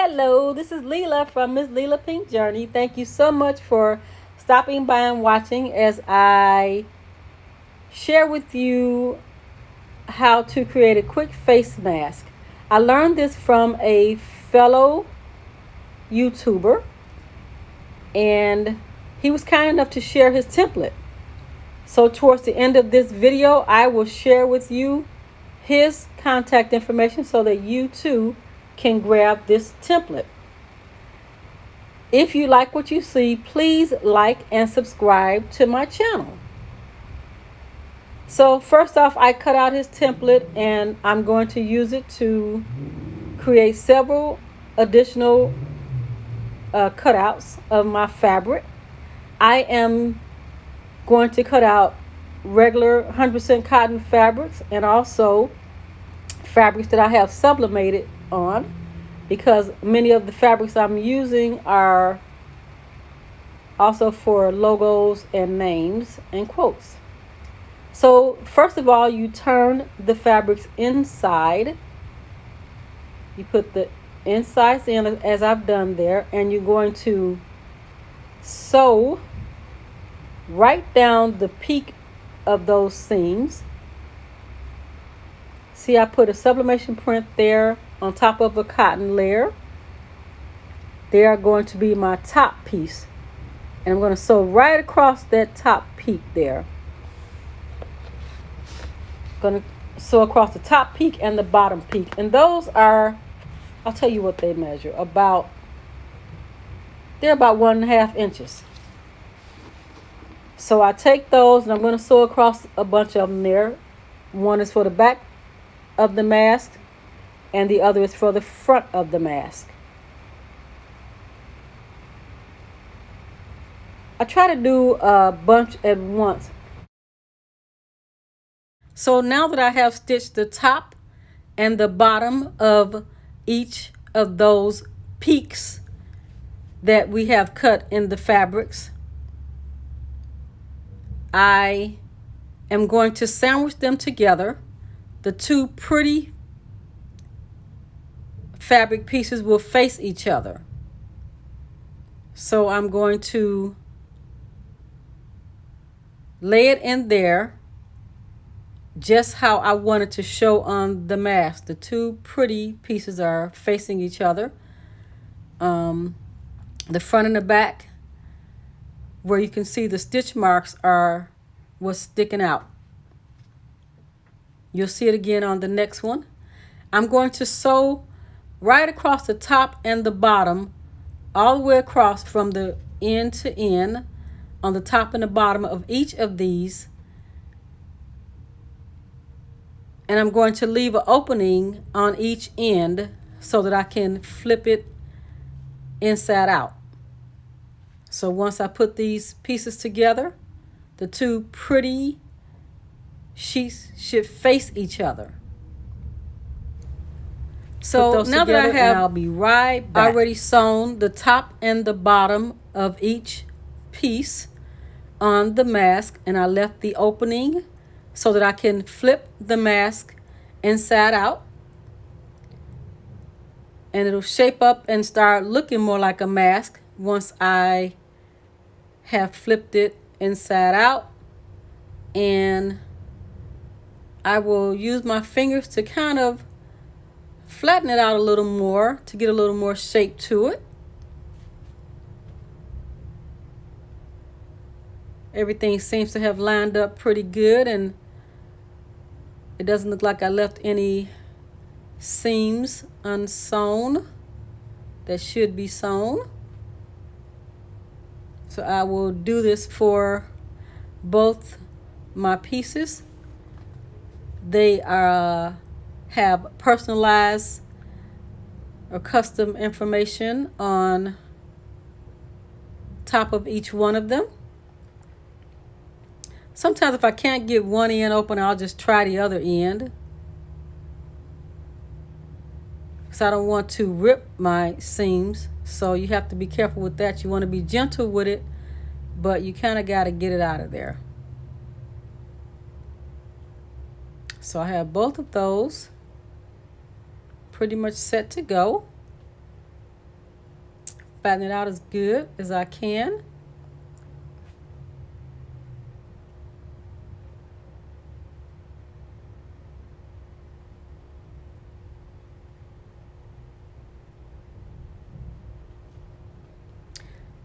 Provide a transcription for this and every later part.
Hello, this is Leela from Miss Leela Pink Journey. Thank you so much for stopping by and watching as I share with you how to create a quick face mask. I learned this from a fellow YouTuber, and he was kind enough to share his template. So towards the end of this video, I will share with you his contact information so that you too can grab this template. If you like what you see, please like and subscribe to my channel. So first off, I cut out his template and I'm going to use it to create several additional cutouts of my fabric. I am going to cut out regular 100% cotton fabrics and also fabrics that I have sublimated on, because many of the fabrics I'm using are also for logos and names and quotes. So first of all, you turn the fabrics inside. You put the insides in as I've done there, and you're going to sew right down the peak of those seams. See, I put a sublimation print there on top of a cotton layer. They are going to be my top piece, and I'm going to sew right across that top peak there. Going to sew across the top peak and the bottom peak, and those are, I'll tell you what they measure, they're about 1.5 inches. So I take those and I'm going to sew across a bunch of them there. One is for the back of the mask and the other is for the front of the mask. I try to do a bunch at once. So now that I have stitched the top and the bottom of each of those peaks that we have cut in the fabrics, I am going to sandwich them together. The two pretty fabric pieces will face each other. So I'm going to lay it in there just how I wanted to show on the mask. The two pretty pieces are facing each other. The front and the back, where you can see the stitch marks was sticking out. You'll see it again on the next one. I'm going to sew right across the top and the bottom, all the way across from the end to end on the top and the bottom of each of these. And I'm going to leave an opening on each end so that I can flip it inside out. So once I put these pieces together, the two pretty sheets should face each other. So now that I have, I'll be right back, already sewn the top and the bottom of each piece on the mask, and I left the opening so that I can flip the mask inside out, and it'll shape up and start looking more like a mask once I have flipped it inside out. And I will use my fingers to kind of flatten it out a little more to get a little more shape to it. Everything seems to have lined up pretty good, and it doesn't look like I left any seams unsewn that should be sewn. So I will do this for both my pieces. They have personalized or custom information on top of each one of them. Sometimes if I can't get one end open, I'll just try the other end, because I don't want to rip my seams. So you have to be careful with that. You want to be gentle with it, but you kind of got to get it out of there. So I have both of those pretty much set to go. flatten it out as good as I can.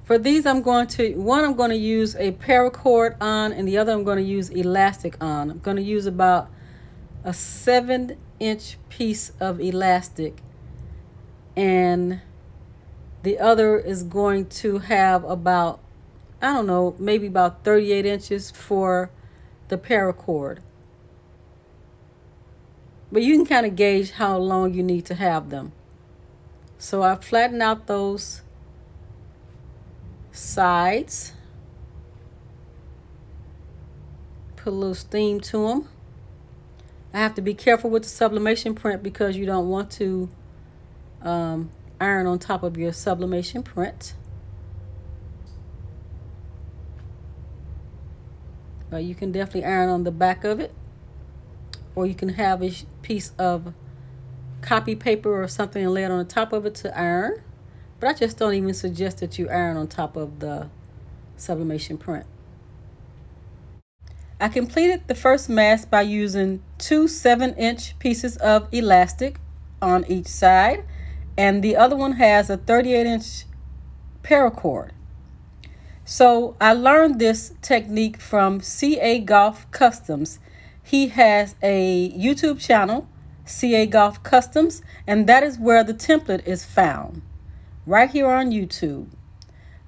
For these, I'm going to use a paracord on, and the other I'm going to use elastic on. I'm going to use about a 7-inch piece of elastic, and the other is going to have about, I don't know, maybe about 38 inches for the paracord. But you can kind of gauge how long you need to have them. So I flatten out those sides, put a little steam to them. I have to be careful with the sublimation print because you don't want to iron on top of your sublimation print. But you can definitely iron on the back of it, or you can have a piece of copy paper or something and lay it on the top of it to iron. But I just don't even suggest that you iron on top of the sublimation print. I completed the first mask by using 2 7-inch pieces of elastic on each side, and the other one has a 38-inch paracord. So I learned this technique from C.A. Golf Customs. He has a YouTube channel, C.A. Golf Customs, and that is where the template is found, right here on YouTube.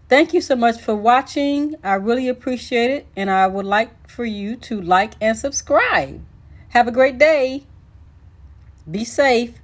Thank you so much for watching. I really appreciate it, and I would like for you to like and subscribe. Have a great day. Be safe.